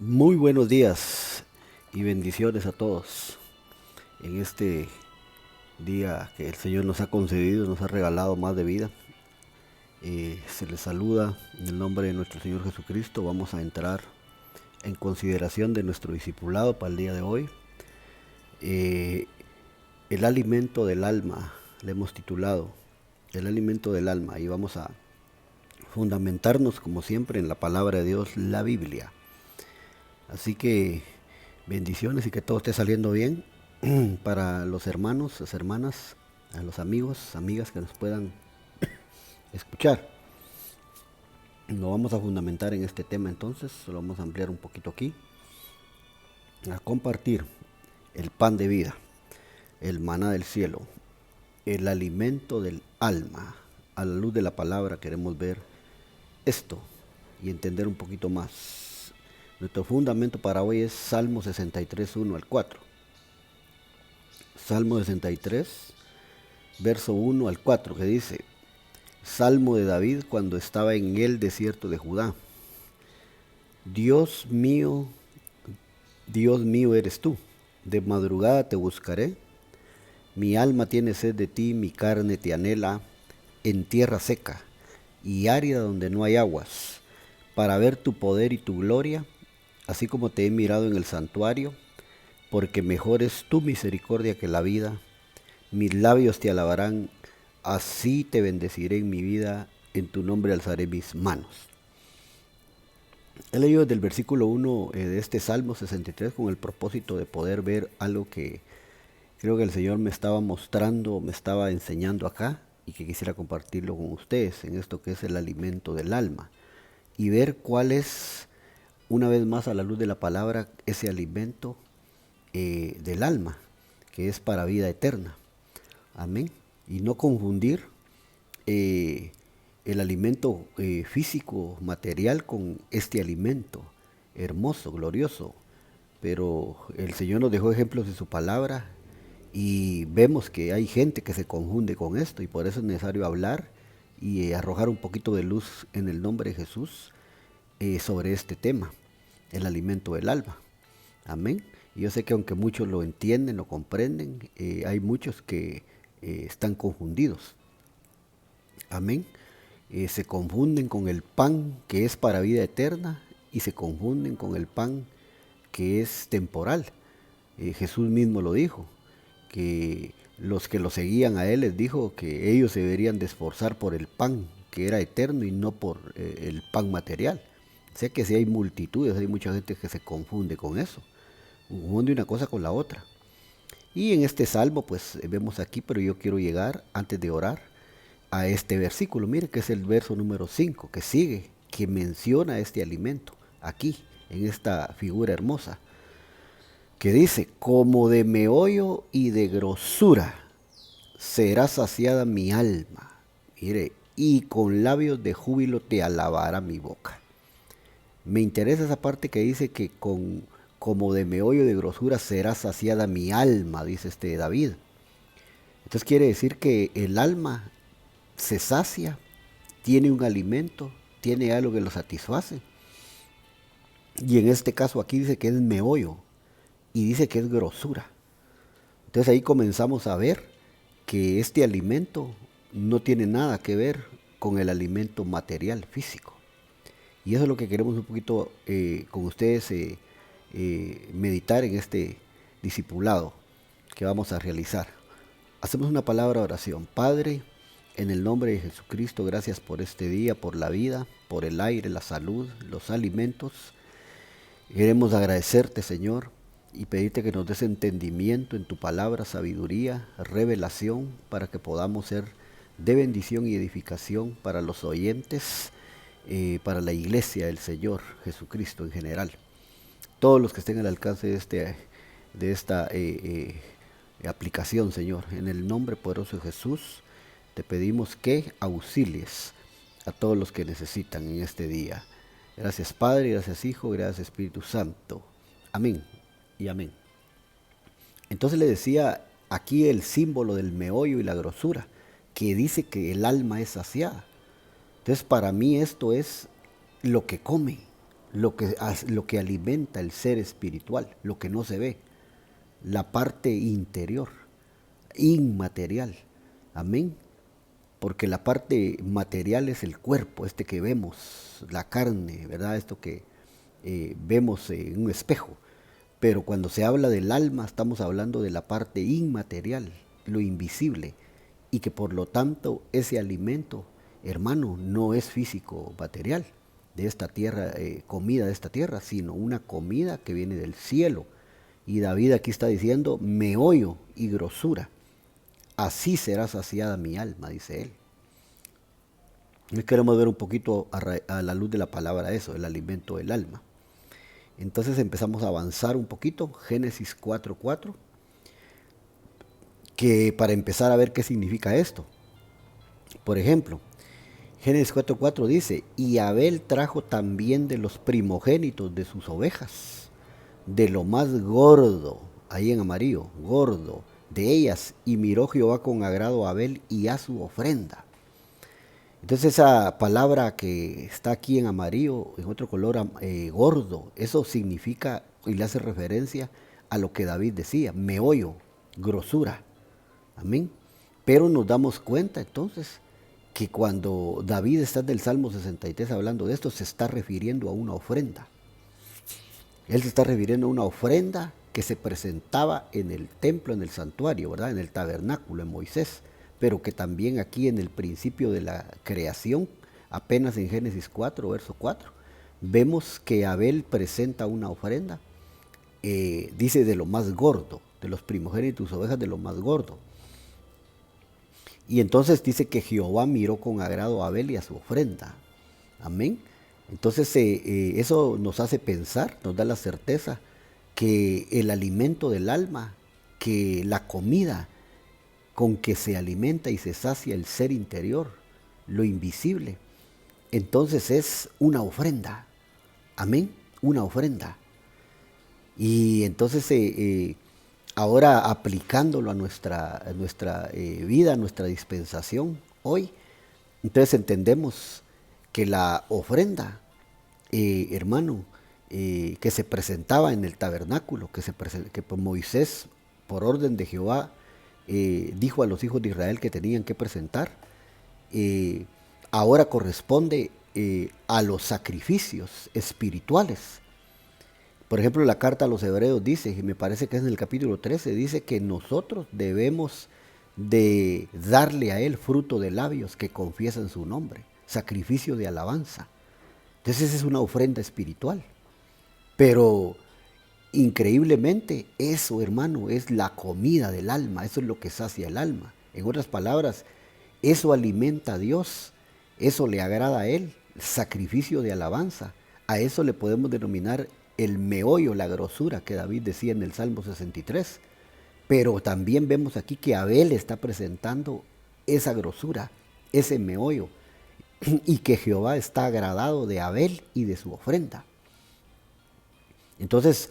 Muy buenos días y bendiciones a todos en este día que el Señor nos ha concedido, nos ha regalado más de vida. Se les saluda en el nombre de nuestro Señor Jesucristo. Vamos a entrar en consideración de nuestro discipulado para el día de hoy. Eh, el alimento del alma, le hemos titulado el alimento del alma, y vamos a fundamentarnos como siempre en la palabra de Dios, la Biblia. Así que bendiciones y que todo esté saliendo bien para los hermanos, las hermanas, a los amigos, amigas que nos puedan escuchar. Lo vamos a fundamentar en este tema, entonces lo vamos a ampliar un poquito aquí, a compartir el pan de vida, el maná del cielo, el alimento del alma. A la luz de la palabra queremos ver esto y entender un poquito más. Nuestro fundamento para hoy es Salmo 63, 1 al 4. Salmo 63, verso 1 al 4, que dice: Salmo de David cuando estaba en el desierto de Judá. Dios mío eres tú. De madrugada te buscaré. Mi alma tiene sed de ti, mi carne te anhela en tierra seca y árida donde no hay aguas, para ver tu poder y tu gloria, así como te he mirado en el santuario, porque mejor es tu misericordia que la vida. Mis labios te alabarán, así te bendeciré en mi vida, en tu nombre alzaré mis manos. He leído desde el versículo 1 de este Salmo 63 con el propósito de poder ver algo que creo que el Señor me estaba mostrando, me estaba enseñando acá, y que quisiera compartirlo con ustedes en esto que es el alimento del alma, y ver cuál es, una vez más a la luz de la palabra, ese alimento del alma, que es para vida eterna. Amén. Y no confundir eh, el alimento físico, material, con este alimento hermoso, glorioso. Pero el Señor nos dejó ejemplos de su palabra y vemos que hay gente que se confunde con esto, y por eso es necesario hablar y arrojar un poquito de luz en el nombre de Jesús sobre este tema, el alimento del alma. Amén. Y yo sé que aunque muchos lo entienden, lo comprenden, hay muchos que están confundidos. Amén. Se confunden con el pan que es para vida eterna y se confunden con el pan que es temporal. Jesús mismo lo dijo, que los que lo seguían a él les dijo que ellos se deberían de esforzar por el pan que era eterno y no por el pan material. Sé que si hay multitudes, hay mucha gente que se confunde con eso, confunde una cosa con la otra. Y en este salmo pues vemos aquí, pero yo quiero llegar antes de orar a este versículo. Mire que es el verso número 5 que sigue, que menciona este alimento aquí, en esta figura hermosa, que dice: como de meollo y de grosura será saciada mi alma. Mire, y con labios de júbilo te alabará mi boca. Me interesa esa parte que dice que como de meollo y de grosura será saciada mi alma, dice este David. Entonces quiere decir que el alma se sacia, tiene un alimento, tiene algo que lo satisface. Y en este caso aquí dice que es meollo y dice que es grosura. Entonces ahí comenzamos a ver que este alimento no tiene nada que ver con el alimento material, físico. Y eso es lo que queremos un poquito con ustedes meditar en este discipulado que vamos a realizar. Hacemos una palabra de oración. Padre, en el nombre de Jesucristo, gracias por este día, por la vida, por el aire, la salud, los alimentos. Queremos agradecerte, Señor, y pedirte que nos des entendimiento en tu palabra, sabiduría, revelación, para que podamos ser de bendición y edificación para los oyentes, para la iglesia del Señor Jesucristo en general. Todos los que estén al alcance de esta aplicación, Señor, en el nombre poderoso de Jesús, te pedimos que auxilies a todos los que necesitan en este día. Gracias Padre, gracias Hijo, gracias Espíritu Santo. Amén y amén. Entonces le decía aquí el símbolo del meollo y la grosura, que dice que el alma es saciada. Entonces para mí esto es lo que come, lo que alimenta el ser espiritual, lo que no se ve, la parte interior, inmaterial. Amén. Porque la parte material es el cuerpo, este que vemos, la carne, ¿verdad? Esto que vemos en un espejo. Pero cuando se habla del alma, estamos hablando de la parte inmaterial, lo invisible, y que por lo tanto ese alimento, hermano, no es físico material de esta tierra, comida de esta tierra, sino una comida que viene del cielo. Y David aquí está diciendo, meollo y grosura, así será saciada mi alma, dice él. Hoy queremos ver un poquito a la luz de la palabra eso, el alimento del alma. Entonces empezamos a avanzar un poquito, Génesis 4:4, que para empezar a ver qué significa esto. Por ejemplo, Génesis 4:4 dice, y Abel trajo también de los primogénitos de sus ovejas, de lo más gordo, ahí en amarillo, gordo, de ellas, y miró Jehová con agrado a Abel y a su ofrenda. Entonces esa palabra que está aquí en amarillo, en otro color gordo, eso significa y le hace referencia a lo que David decía, meollo, grosura. Amén. Pero nos damos cuenta entonces que cuando David está del Salmo 63 hablando de esto, se está refiriendo a una ofrenda. Él se está refiriendo a una ofrenda que se presentaba en el templo, en el santuario, ¿verdad? En el tabernáculo, en Moisés, pero que también aquí en el principio de la creación, apenas en Génesis 4, verso 4, vemos que Abel presenta una ofrenda, dice de lo más gordo, de los primogénitos ovejas de lo más gordo. Y entonces dice que Jehová miró con agrado a Abel y a su ofrenda. Amén. Entonces eso nos hace pensar, nos da la certeza que el alimento del alma, que la comida con que se alimenta y se sacia el ser interior, lo invisible, entonces es una ofrenda. Amén, una ofrenda. Y entonces ahora aplicándolo a nuestra vida, a nuestra dispensación hoy, entonces entendemos que la ofrenda, hermano, que se presentaba en el tabernáculo, que Moisés, por orden de Jehová, dijo a los hijos de Israel que tenían que presentar, ahora corresponde a los sacrificios espirituales. Por ejemplo, la carta a los hebreos dice, y me parece que es en el capítulo 13, dice que nosotros debemos de darle a él fruto de labios que confiesan su nombre, sacrificio de alabanza. Entonces esa es una ofrenda espiritual. Pero increíblemente eso, hermano, es la comida del alma, eso es lo que sacia el alma. En otras palabras, eso alimenta a Dios, eso le agrada a Él, sacrificio de alabanza. A eso le podemos denominar el meollo, la grosura que David decía en el Salmo 63. Pero también vemos aquí que Abel está presentando esa grosura, ese meollo, y que Jehová está agradado de Abel y de su ofrenda. Entonces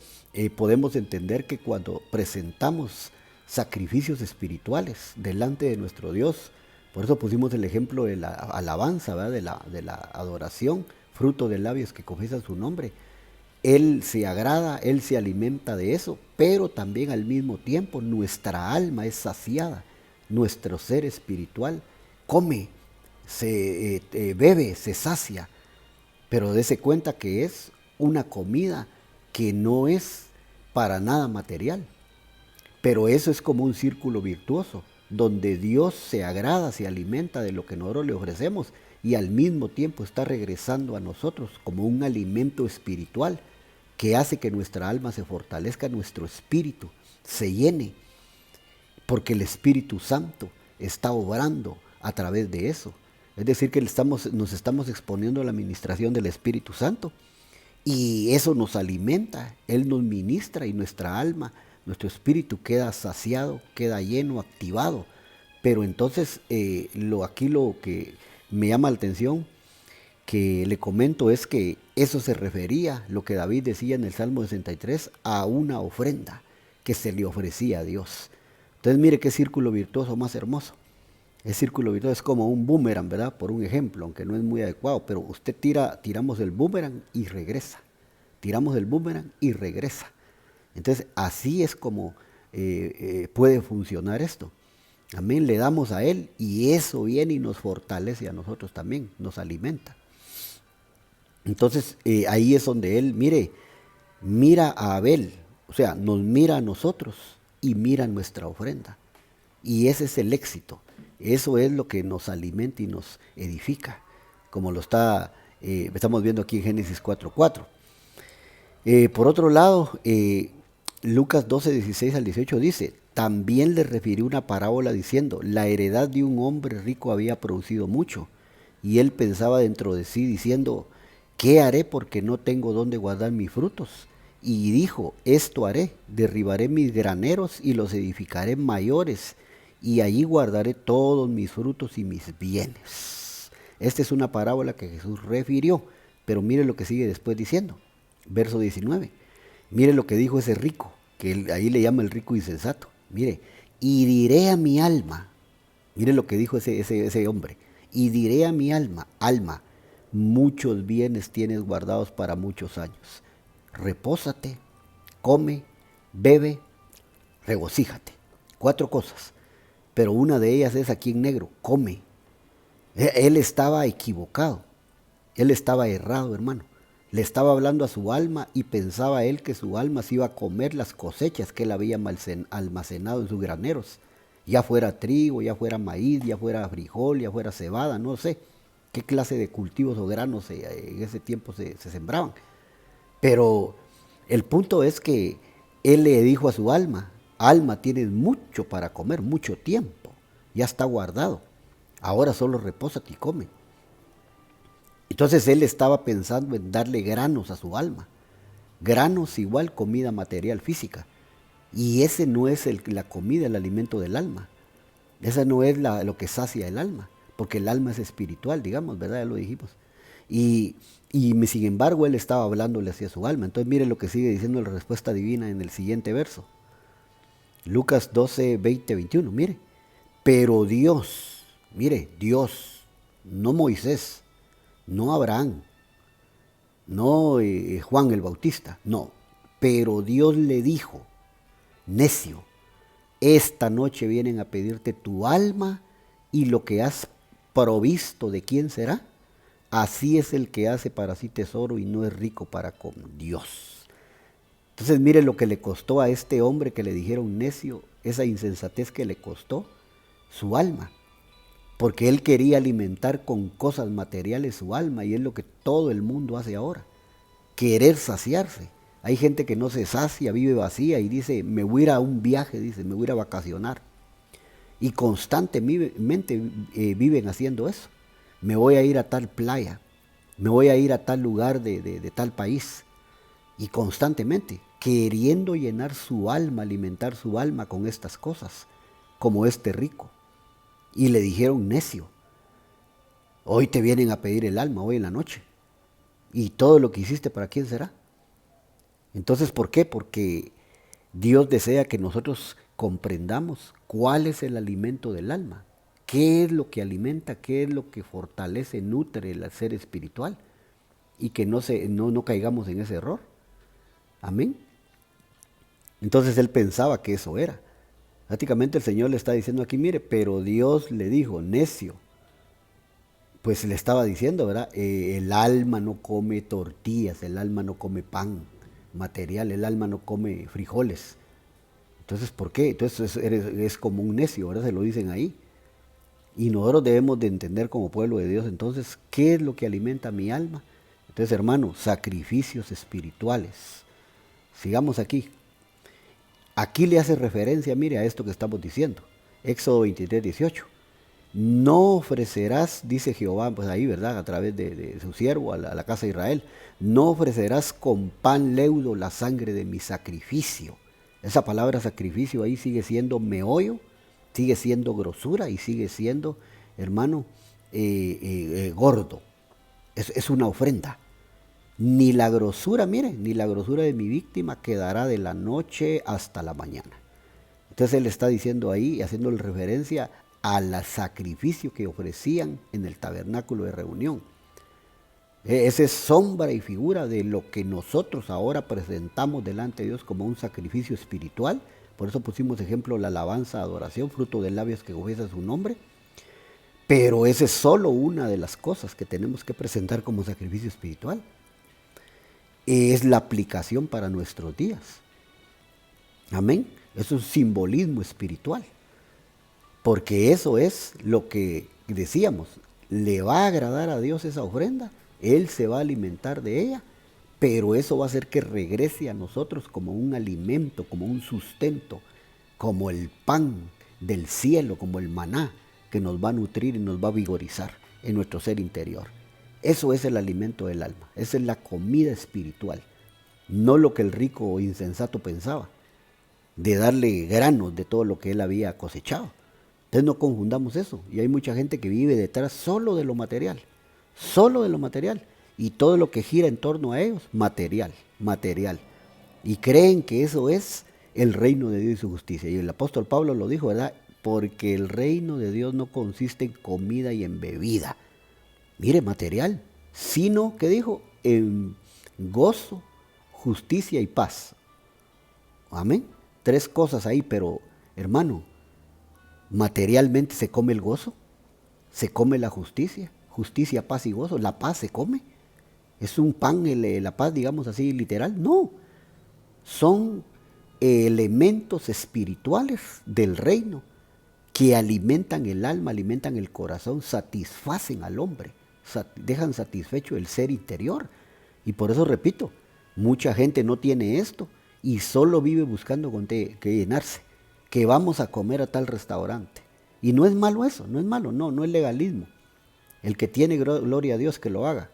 podemos entender que cuando presentamos sacrificios espirituales delante de nuestro Dios, por eso pusimos el ejemplo de la alabanza, ¿verdad? De la adoración, fruto de labios que confiesan su nombre. Él se agrada, Él se alimenta de eso, pero también al mismo tiempo nuestra alma es saciada, nuestro ser espiritual come, se bebe, se sacia, pero dése cuenta que es una comida que no es para nada material. Pero eso es como un círculo virtuoso, donde Dios se agrada, se alimenta de lo que nosotros le ofrecemos y al mismo tiempo está regresando a nosotros como un alimento espiritual que hace que nuestra alma se fortalezca, nuestro espíritu se llene, porque el Espíritu Santo está obrando a través de eso. Es decir, que nos estamos exponiendo a la administración del Espíritu Santo y eso nos alimenta, Él nos ministra y nuestra alma, nuestro espíritu queda saciado, queda lleno, activado. Pero entonces aquí lo que me llama la atención, que le comento, es que eso se refería, lo que David decía en el Salmo 63, a una ofrenda que se le ofrecía a Dios. Entonces mire qué círculo virtuoso más hermoso. El círculo virtuoso es como un boomerang, ¿verdad? Por un ejemplo, aunque no es muy adecuado, pero usted tiramos el boomerang y regresa. tiramos el boomerang y regresa. Entonces así es como puede funcionar esto. Amén, le damos a Él y eso viene y nos fortalece a nosotros también, nos alimenta. Entonces ahí es donde Él, mira a Abel, o sea, nos mira a nosotros y mira nuestra ofrenda. Y ese es el éxito, eso es lo que nos alimenta y nos edifica, como lo estamos viendo aquí en Génesis 4:4. Por otro lado, Lucas 12:16-18 dice, también le refirió una parábola diciendo, la heredad de un hombre rico había producido mucho, y él pensaba dentro de sí diciendo, ¿qué haré porque no tengo dónde guardar mis frutos? Y dijo, esto haré, derribaré mis graneros y los edificaré mayores, y allí guardaré todos mis frutos y mis bienes. Esta es una parábola que Jesús refirió, pero mire lo que sigue después diciendo. Verso 19. Mire lo que dijo ese rico, que ahí le llama el rico insensato. Mire, y diré a mi alma, mire lo que dijo ese hombre, y diré a mi alma, alma, muchos bienes tienes guardados para muchos años. Repósate, come, bebe, regocíjate. 4 cosas, pero una de ellas es aquí en negro, come. Él estaba equivocado, él estaba errado, hermano. Le estaba hablando a su alma y pensaba él que su alma se iba a comer las cosechas que él había almacenado en sus graneros. Ya fuera trigo, ya fuera maíz, ya fuera frijol, ya fuera cebada, no sé qué clase de cultivos o granos en ese tiempo se sembraban. Pero el punto es que él le dijo a su alma, alma, tienes mucho para comer, mucho tiempo, ya está guardado. Ahora solo repósate y come. Entonces él estaba pensando en darle granos a su alma. Granos igual comida material física. Y ese no es la comida, el alimento del alma. Esa no es lo que sacia el alma. Porque el alma es espiritual, digamos, ¿verdad? Ya lo dijimos. Y sin embargo él estaba hablándole hacia su alma. Entonces mire lo que sigue diciendo la respuesta divina en el siguiente verso. Lucas 12:20-21, mire. Pero Dios, mire, Dios, no Moisés, no Abraham, no Juan el Bautista, no. Pero Dios le dijo, necio, esta noche vienen a pedirte tu alma y lo que has provisto, ¿de quién será? Así es el que hace para sí tesoro y no es rico para con Dios. Entonces mire lo que le costó a este hombre que le dijeron necio, esa insensatez que le costó su alma. Porque él quería alimentar con cosas materiales su alma y es lo que todo el mundo hace ahora. Querer saciarse. Hay gente que no se sacia, vive vacía y dice, me voy a ir a un viaje, dice, me voy a ir a vacacionar. Y constantemente viven haciendo eso. Me voy a ir a tal playa, me voy a ir a tal lugar de tal país. Y constantemente queriendo llenar su alma, alimentar su alma con estas cosas, como este rico. Y le dijeron necio, hoy te vienen a pedir el alma, hoy en la noche. Y todo lo que hiciste, ¿para quién será? Entonces, ¿por qué? Porque Dios desea que nosotros comprendamos cuál es el alimento del alma, qué es lo que alimenta, qué es lo que fortalece, nutre el ser espiritual y que no caigamos en ese error. Amén. Entonces él pensaba que eso era. Prácticamente el Señor le está diciendo aquí, mire, pero Dios le dijo, necio. Pues le estaba diciendo, ¿verdad? El alma no come tortillas, el alma no come pan material, el alma no come frijoles. Entonces, ¿por qué? Entonces es como un necio, ¿verdad? Se lo dicen ahí. Y nosotros debemos de entender como pueblo de Dios, entonces, ¿qué es lo que alimenta mi alma? Entonces, hermano, sacrificios espirituales. Sigamos aquí. Aquí le hace referencia, mire, a esto que estamos diciendo. Éxodo 23:18. No ofrecerás, dice Jehová, pues ahí, ¿verdad? A través de su siervo a la casa de Israel. No ofrecerás con pan leudo la sangre de mi sacrificio. Esa palabra sacrificio ahí sigue siendo meollo, sigue siendo grosura y sigue siendo, hermano, gordo. Es una ofrenda. Ni la grosura, mire, ni la grosura de mi víctima quedará de la noche hasta la mañana. Entonces él está diciendo ahí, haciéndole referencia al sacrificio que ofrecían en el tabernáculo de reunión. Esa es sombra y figura de lo que nosotros ahora presentamos delante de Dios como un sacrificio espiritual. Por eso pusimos ejemplo la alabanza, adoración, fruto de labios que confiesa su nombre. Pero esa es solo una de las cosas que tenemos que presentar como sacrificio espiritual. Es la aplicación para nuestros días. Amén. Es un simbolismo espiritual. Porque eso es lo que decíamos. Le va a agradar a Dios esa ofrenda. Él se va a alimentar de ella. Pero eso va a hacer que regrese a nosotros como un alimento, como un sustento, como el pan del cielo, como el maná, que nos va a nutrir y nos va a vigorizar en nuestro ser interior. Eso es el alimento del alma, esa es la comida espiritual, no lo que el rico o insensato pensaba, de darle granos de todo lo que él había cosechado. Entonces no confundamos eso, y hay mucha gente que vive detrás solo de lo material, y todo lo que gira en torno a ellos, material, y creen que eso es el reino de Dios y su justicia. Y el apóstol Pablo lo dijo, ¿verdad? Porque el reino de Dios no consiste en comida y en bebida. Mire, material. Sino, ¿qué dijo? En gozo, justicia y paz. Amén. 3 cosas ahí, pero hermano, materialmente se come el gozo, se come la justicia, paz y gozo. La paz se come. ¿Es un pan la paz, digamos así, literal? No. Son elementos espirituales del reino que alimentan el alma, alimentan el corazón, satisfacen al hombre, dejan satisfecho el ser interior. Y por eso repito, mucha gente no tiene esto y solo vive buscando con que llenarse, que vamos a comer a tal restaurante. Y no es malo eso, no es malo, no es legalismo. El que tiene gloria a Dios que lo haga.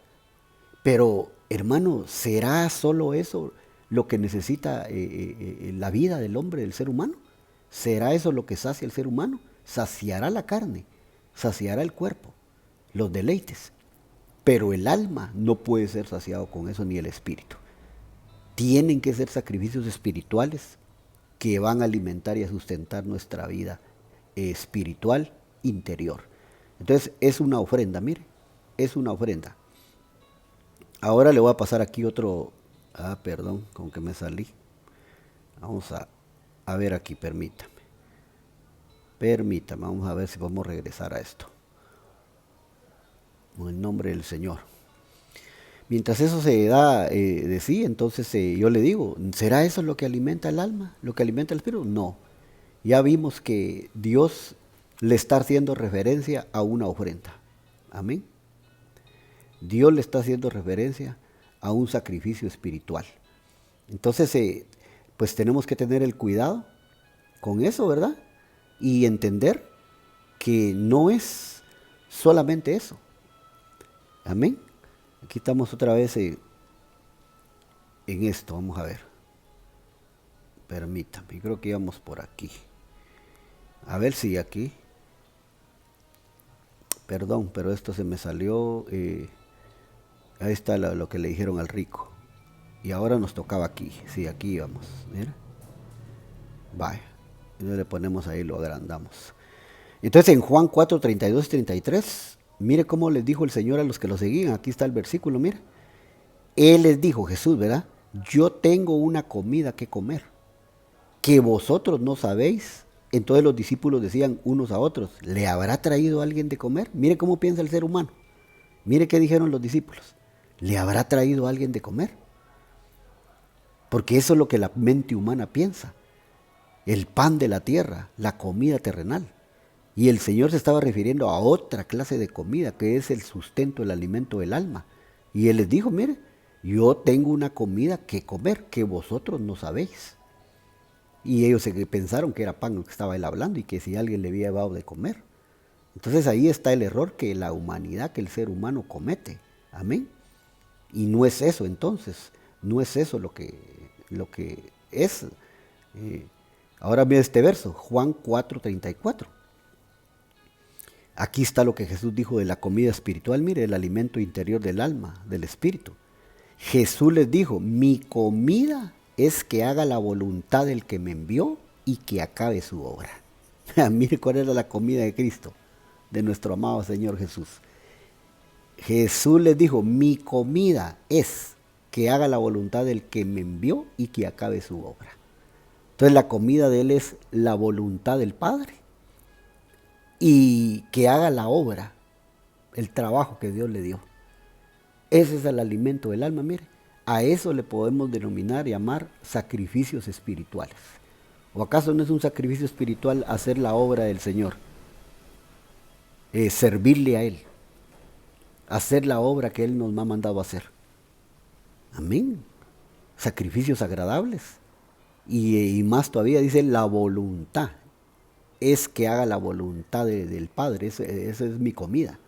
Pero hermano, ¿será solo eso lo que necesita la vida del hombre, del ser humano? ¿Será eso lo que sacia el ser humano? Saciará la carne, saciará el cuerpo, los deleites. Pero el alma no puede ser saciado con eso, ni el espíritu. Tienen que ser sacrificios espirituales que van a alimentar y a sustentar nuestra vida espiritual interior. Entonces es una ofrenda, mire, es una ofrenda. Ahora le voy a pasar aquí otro. Perdón, con que me salí. Vamos a ver aquí, permítame. Vamos a ver si podemos regresar a esto. En el nombre del Señor. Mientras eso se da de sí, entonces yo le digo, ¿será eso lo que alimenta el alma? ¿Lo que alimenta el espíritu? No. Ya vimos que Dios le está haciendo referencia a una ofrenda. Amén. Dios le está haciendo referencia a un sacrificio espiritual. Entonces, pues tenemos que tener el cuidado con eso, ¿verdad? Y entender que no es solamente eso. Amén. Aquí estamos otra vez en esto, vamos a ver. Permítame, creo que íbamos por aquí. A ver si aquí. Perdón, pero esto se me salió. Ahí está lo que le dijeron al rico. Y ahora nos tocaba aquí. Sí, aquí íbamos. Mira. Vaya. Entonces le ponemos ahí, lo agrandamos. Entonces en Juan 4, 32 y 33, mire cómo les dijo el Señor a los que lo seguían. Aquí está el versículo, mire. Él les dijo, Jesús, ¿verdad? Yo tengo una comida que comer, que vosotros no sabéis. Entonces los discípulos decían unos a otros, ¿le habrá traído alguien de comer? Mire cómo piensa el ser humano. Mire qué dijeron los discípulos. ¿Le habrá traído alguien de comer? Porque eso es lo que la mente humana piensa. El pan de la tierra, la comida terrenal. Y el Señor se estaba refiriendo a otra clase de comida, que es el sustento, el alimento del alma. Y Él les dijo, mire, yo tengo una comida que comer, que vosotros no sabéis. Y ellos pensaron que era pan lo que estaba Él hablando y que si alguien le había dado de comer. Entonces ahí está el error que la humanidad, que el ser humano comete. Amén. Y no es eso entonces, no es eso lo que es. Ahora mira este verso, Juan 4:34. Aquí está lo que Jesús dijo de la comida espiritual, mire, el alimento interior del alma, del espíritu. Jesús les dijo, mi comida es que haga la voluntad del que me envió y que acabe su obra. Mire cuál era la comida de Cristo, de nuestro amado Señor Jesús. Jesús les dijo, mi comida es que haga la voluntad del que me envió y que acabe su obra. Entonces la comida de él es la voluntad del Padre y que haga la obra, el trabajo que Dios le dio. Ese es el alimento del alma, mire. A eso le podemos denominar y llamar sacrificios espirituales. ¿O acaso no es un sacrificio espiritual hacer la obra del Señor? Servirle a Él, hacer la obra que Él nos ha mandado a hacer. Amén. Sacrificios agradables. Y más todavía dice la voluntad. Es que haga la voluntad del Padre. Esa es mi comida.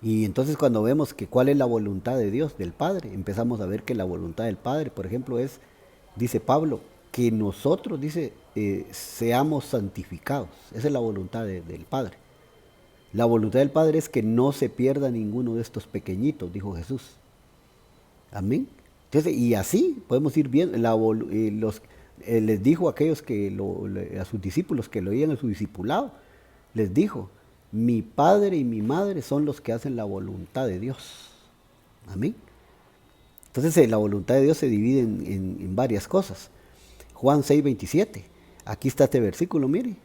Y entonces cuando vemos que cuál es la voluntad de Dios, del Padre, empezamos a ver que la voluntad del Padre, por ejemplo, es, dice Pablo, que nosotros, dice, seamos santificados. Esa es la voluntad del Padre. La voluntad del Padre es que no se pierda ninguno de estos pequeñitos, dijo Jesús. Amén. Entonces, y así podemos ir viendo, les dijo a aquellos a sus discípulos que lo oían en su discipulado, les dijo, mi padre y mi madre son los que hacen la voluntad de Dios. Amén. Entonces la voluntad de Dios se divide en varias cosas. Juan 6:27. Aquí está este versículo, mire.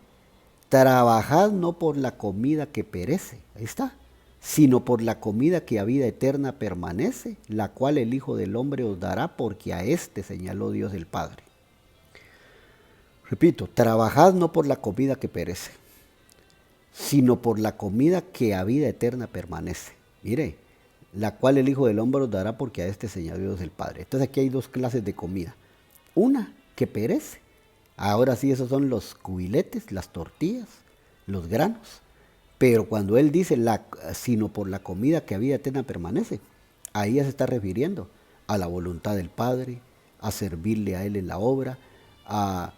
Trabajad no por la comida que perece, ahí está, sino por la comida que a vida eterna permanece, la cual el Hijo del Hombre os dará, porque a éste señaló Dios el Padre. Repito, trabajad no por la comida que perece, sino por la comida que a vida eterna permanece. Mire, la cual el Hijo del Hombre os dará, porque a este señaló Dios el Padre. Entonces aquí hay dos clases de comida. Una que perece. Ahora sí, esos son los cubiletes, las tortillas, los granos. Pero cuando él dice, sino por la comida que a vida eterna permanece, ahí ya se está refiriendo a la voluntad del Padre, a servirle a él en la obra, a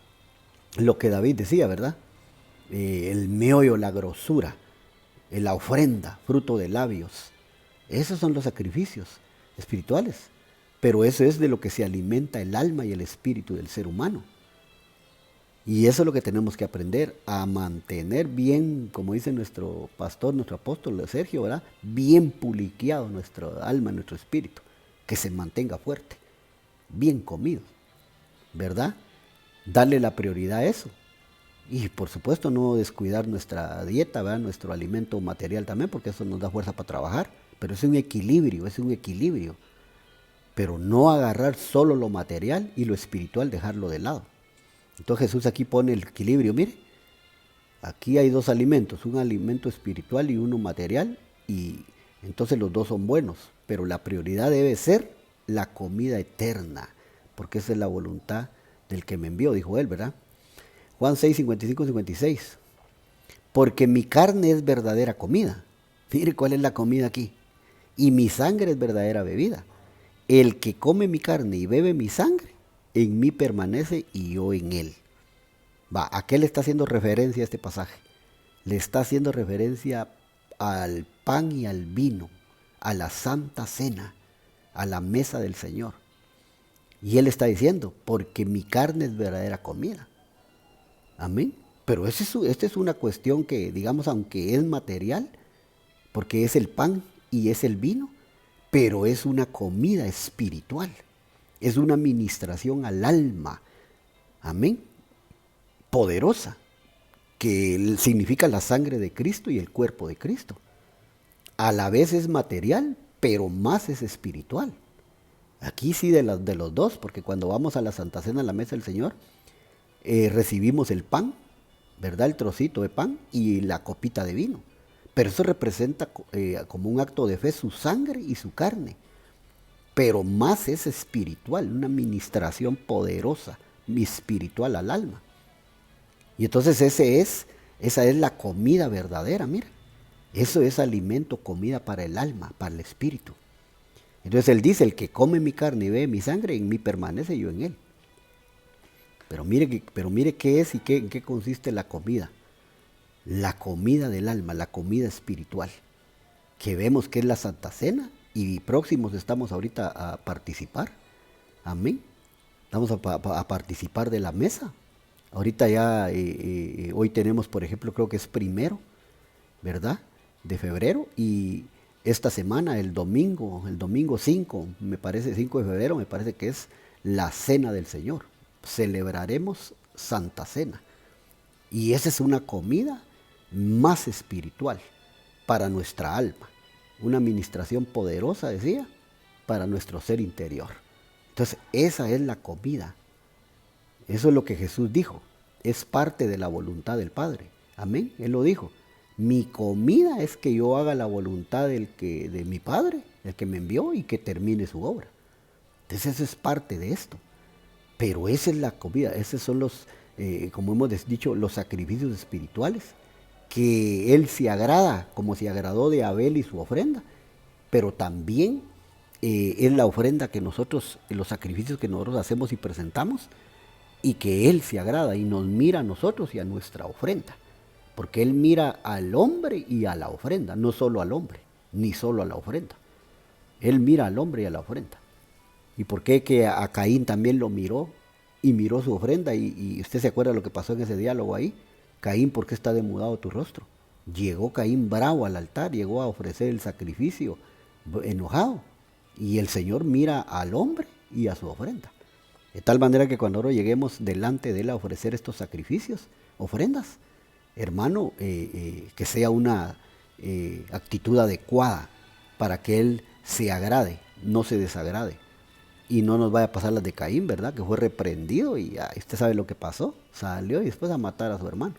lo que David decía, ¿verdad? El meollo, la grosura, la ofrenda, fruto de labios. Esos son los sacrificios espirituales. Pero eso es de lo que se alimenta el alma y el espíritu del ser humano. Y eso es lo que tenemos que aprender, a mantener bien, como dice nuestro pastor, nuestro apóstol Sergio, ¿verdad? Bien puliqueado nuestro alma, nuestro espíritu, que se mantenga fuerte, bien comido, ¿verdad? Darle la prioridad a eso. Y por supuesto no descuidar nuestra dieta, ¿verdad? Nuestro alimento material también, porque eso nos da fuerza para trabajar. Pero es un equilibrio, Pero no agarrar solo lo material y lo espiritual dejarlo de lado. Entonces Jesús aquí pone el equilibrio, mire, aquí hay dos alimentos, un alimento espiritual y uno material, y entonces los dos son buenos, pero la prioridad debe ser la comida eterna, porque esa es la voluntad del que me envió, dijo él, ¿verdad? Juan 6, 55, 56, porque mi carne es verdadera comida, mire cuál es la comida aquí, y mi sangre es verdadera bebida. El que come mi carne y bebe mi sangre, en mí permanece y yo en él. ¿A qué le está haciendo referencia a este pasaje? Le está haciendo referencia al pan y al vino, a la santa cena, a la mesa del Señor. Y él está diciendo, porque mi carne es verdadera comida. Amén. Pero esta es una cuestión que, digamos, aunque es material, porque es el pan y es el vino, pero es una comida espiritual. Es una ministración al alma, amén, poderosa, que significa la sangre de Cristo y el cuerpo de Cristo. A la vez es material, pero más es espiritual. Aquí sí de los dos, porque cuando vamos a la Santa Cena, a la mesa del Señor, recibimos el pan, ¿verdad? El trocito de pan y la copita de vino. Pero eso representa como un acto de fe su sangre y su carne. Pero más es espiritual, una ministración poderosa, espiritual al alma. Y entonces esa es la comida verdadera, mira. Eso es alimento, comida para el alma, para el espíritu. Entonces él dice, el que come mi carne y bebe mi sangre, en mí permanece, yo en él. Pero mire qué es y en qué consiste la comida. La comida del alma, la comida espiritual, que vemos que es la Santa Cena. Y próximos estamos ahorita a participar. Amén. Vamos a participar de la mesa. Ahorita ya, hoy tenemos, por ejemplo, creo que es 1, ¿verdad? De febrero. Y esta semana, el domingo 5, me parece 5 de febrero, me parece que es la Cena del Señor. Celebraremos Santa Cena. Y esa es una comida más espiritual para nuestra alma. Una administración poderosa, decía, para nuestro ser interior. Entonces, esa es la comida. Eso es lo que Jesús dijo. Es parte de la voluntad del Padre. Amén. Él lo dijo. Mi comida es que yo haga la voluntad de mi Padre, el que me envió, y que termine su obra. Entonces, eso es parte de esto. Pero esa es la comida. Esos son los, como hemos dicho, los sacrificios espirituales, que Él se agrada, como se agradó de Abel y su ofrenda. Pero también es la ofrenda que nosotros, los sacrificios que nosotros hacemos y presentamos, y que Él se agrada y nos mira a nosotros y a nuestra ofrenda. Porque Él mira al hombre y a la ofrenda, no solo al hombre, ni solo a la ofrenda. Él mira al hombre y a la ofrenda. ¿Y por qué que a Caín también lo miró y miró su ofrenda? Y usted se acuerda lo que pasó en ese diálogo ahí. Caín, ¿por qué está demudado tu rostro? Llegó Caín bravo al altar, llegó a ofrecer el sacrificio enojado. Y el Señor mira al hombre y a su ofrenda. De tal manera que cuando ahora lleguemos delante de Él a ofrecer estos sacrificios, ofrendas, hermano, que sea una actitud adecuada para que Él se agrade, no se desagrade. Y no nos vaya a pasar las de Caín, ¿verdad? Que fue reprendido y usted sabe lo que pasó. Salió y después a matar a su hermano.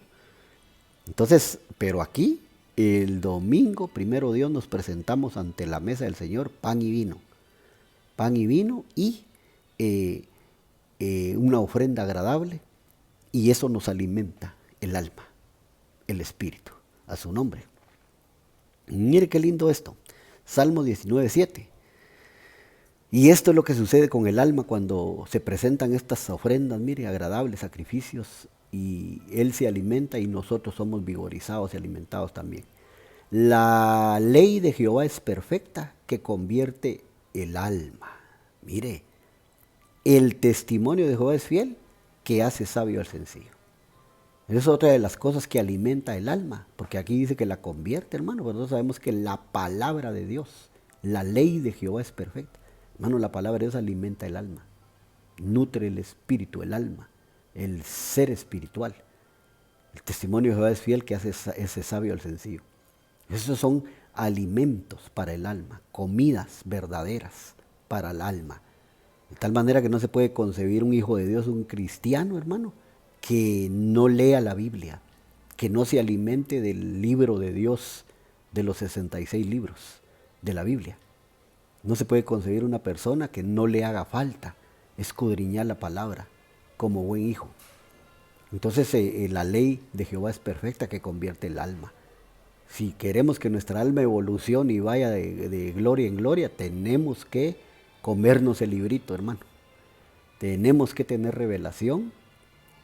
Entonces, pero aquí, el domingo, primero Dios, nos presentamos ante la mesa del Señor pan y vino. Pan y vino y una ofrenda agradable, y eso nos alimenta el alma, el espíritu, a su nombre. Mire qué lindo esto. Salmo 19:7. Y esto es lo que sucede con el alma cuando se presentan estas ofrendas, mire, agradables, sacrificios, y Él se alimenta y nosotros somos vigorizados y alimentados también. La ley de Jehová es perfecta, que convierte el alma. Mire, el testimonio de Jehová es fiel, que hace sabio al sencillo. Esa es otra de las cosas que alimenta el alma, porque aquí dice que la convierte, hermano, pero nosotros sabemos que la palabra de Dios, la ley de Jehová es perfecta. Hermano, la palabra de Dios alimenta el alma, nutre el espíritu, el alma, el ser espiritual. El testimonio de Jehová es fiel, que hace ese sabio al sencillo. Esos son alimentos para el alma, comidas verdaderas para el alma. De tal manera que no se puede concebir un hijo de Dios, un cristiano, hermano, que no lea la Biblia, que no se alimente del libro de Dios, de los 66 libros de la Biblia. No se puede concebir una persona que no le haga falta escudriñar la palabra como buen hijo. Entonces la ley de Jehová es perfecta, que convierte el alma. Si queremos que nuestra alma evolucione y vaya de gloria en gloria, tenemos que comernos el librito, hermano. Tenemos que tener revelación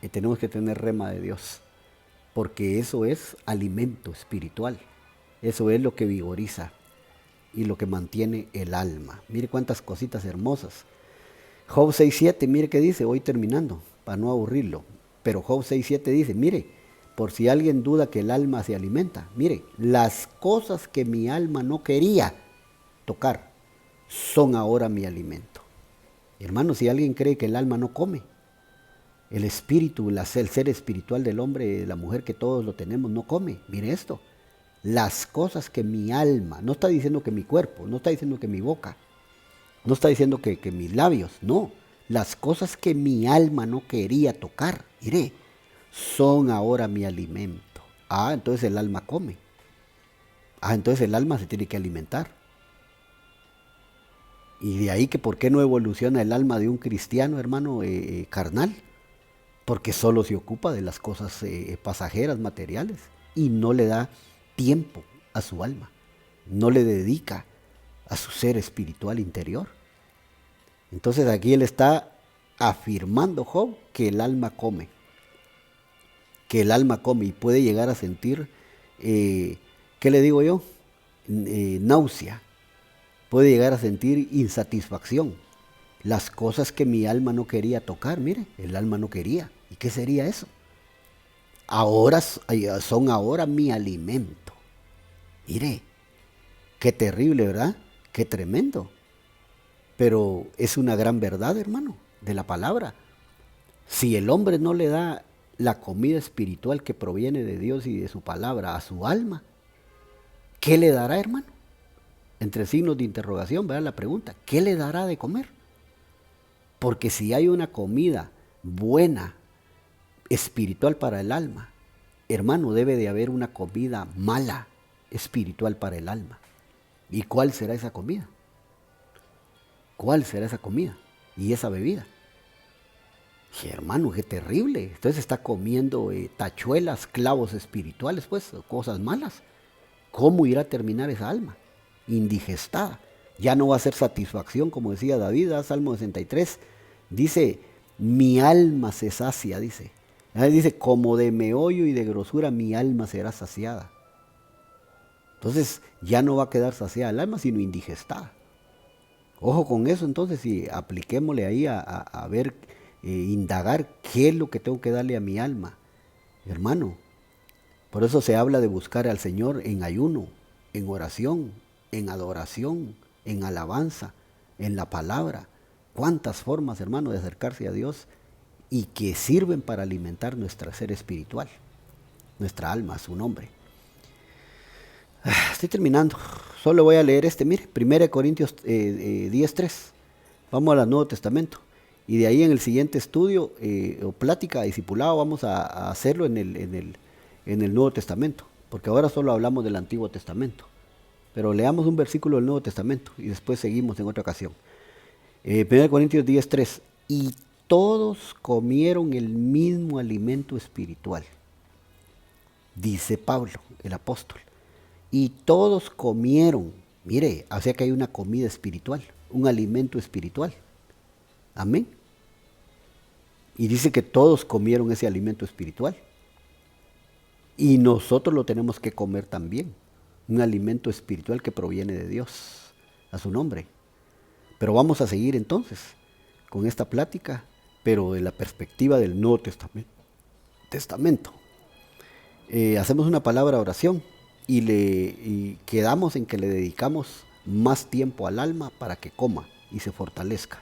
y tenemos que tener rema de Dios, porque eso es alimento espiritual. Eso es lo que vigoriza y lo que mantiene el alma. Mire cuántas cositas hermosas. Job 6:7, mire qué dice, voy terminando, para no aburrirlo. Pero Job 6:7 dice, mire, por si alguien duda que el alma se alimenta, mire, las cosas que mi alma no quería tocar son ahora mi alimento. Hermano, si alguien cree que el alma no come, el espíritu, el ser espiritual del hombre, de la mujer, que todos lo tenemos, no come. Mire esto. Las cosas que mi alma, no está diciendo que mi cuerpo, no está diciendo que mi boca, no está diciendo que mis labios, no. Las cosas que mi alma no quería tocar, mire, son ahora mi alimento. Entonces el alma come. Entonces el alma se tiene que alimentar. Y de ahí que por qué no evoluciona el alma de un cristiano, hermano, carnal. Porque solo se ocupa de las cosas pasajeras, materiales, y no le da tiempo a su alma, no le dedica a su ser espiritual interior. Entonces aquí él está afirmando, Job, que el alma come, y puede llegar a sentir, ¿qué le digo yo? Náusea, puede llegar a sentir insatisfacción. Las cosas que mi alma no quería tocar, mire, el alma no quería. ¿Y qué sería eso? Son ahora mi alimento. Mire, Qué terrible, ¿verdad? Qué tremendo. Pero es una gran verdad, hermano, de la palabra. Si el hombre no le da la comida espiritual que proviene de Dios y de su palabra a su alma, ¿qué le dará, hermano? Entre signos de interrogación, ¿verdad? La pregunta, ¿qué le dará de comer? Porque si hay una comida buena, espiritual para el alma, hermano, debe de haber una comida mala, espiritual para el alma. ¿Y cuál será esa comida? ¿Cuál será esa comida y esa bebida? Y hermano, qué terrible. Entonces está comiendo tachuelas, clavos espirituales, pues, cosas malas. ¿Cómo irá a terminar esa alma? Indigestada. Ya no va a ser satisfacción, como decía David, Salmo 63. Dice, mi alma se sacia, dice. Dice, como de meollo y de grosura mi alma será saciada. Entonces ya no va a quedar saciada el alma, sino indigestada. Ojo con eso, entonces, y apliquémosle ahí a ver, indagar qué es lo que tengo que darle a mi alma. Hermano, por eso se habla de buscar al Señor en ayuno, en oración, en adoración, en alabanza, en la palabra. Cuántas formas, hermano, de acercarse a Dios y que sirven para alimentar nuestro ser espiritual, nuestra alma, su nombre. Estoy terminando. Solo voy a leer mire, 1 Corintios 10:3. Vamos al Nuevo Testamento. Y de ahí en el siguiente estudio o plática, discipulado, vamos a hacerlo en el Nuevo Testamento. Porque ahora solo hablamos del Antiguo Testamento. Pero leamos un versículo del Nuevo Testamento y después seguimos en otra ocasión. 1 Corintios 10:3. Y todos comieron el mismo alimento espiritual. Dice Pablo, el apóstol. Y todos comieron. Mire, o sea que hay una comida espiritual, un alimento espiritual. Amén. Y dice que todos comieron ese alimento espiritual. Y nosotros lo tenemos que comer también. Un alimento espiritual que proviene de Dios, a su nombre. Pero vamos a seguir entonces con esta plática, pero de la perspectiva del Nuevo Testamento. Hacemos una palabra de oración y quedamos en que le dedicamos más tiempo al alma para que coma y se fortalezca,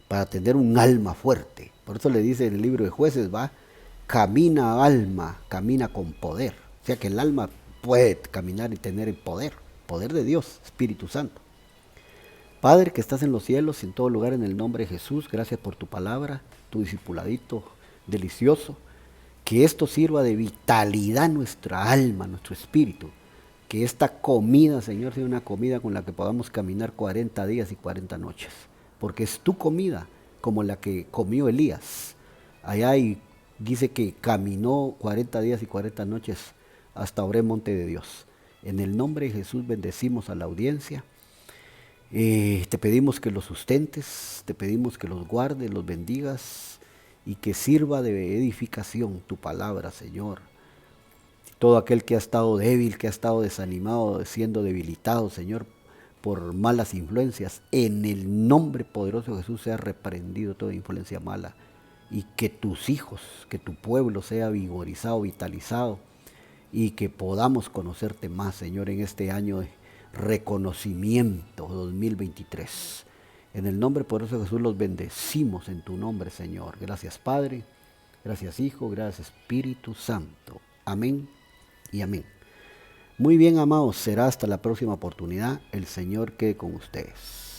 para tener un alma fuerte. Por eso le dice en el libro de Jueces, camina alma, camina con poder. O sea que el alma puede caminar y tener el poder de Dios, Espíritu Santo. Padre que estás en los cielos y en todo lugar, en el nombre de Jesús, gracias por tu palabra, tu discipuladito delicioso. Que esto sirva de vitalidad a nuestra alma, nuestro espíritu. Que esta comida, Señor, sea una comida con la que podamos caminar 40 días y 40 noches. Porque es tu comida, como la que comió Elías. Allá dice que caminó 40 días y 40 noches hasta Oreb, monte de Dios. En el nombre de Jesús bendecimos a la audiencia. Te pedimos que los sustentes, te pedimos que los guardes, los bendigas y que sirva de edificación tu palabra, Señor. Todo aquel que ha estado débil, que ha estado desanimado, siendo debilitado, Señor, por malas influencias, en el nombre poderoso de Jesús sea reprendido toda influencia mala y que tus hijos, que tu pueblo sea vigorizado, vitalizado y que podamos conocerte más, Señor, en este año de reconocimiento 2023. En el nombre poderoso de Jesús los bendecimos en tu nombre, Señor. Gracias, Padre. Gracias, Hijo. Gracias, Espíritu Santo. Amén y amén. Muy bien, amados. Será hasta la próxima oportunidad. El Señor quede con ustedes.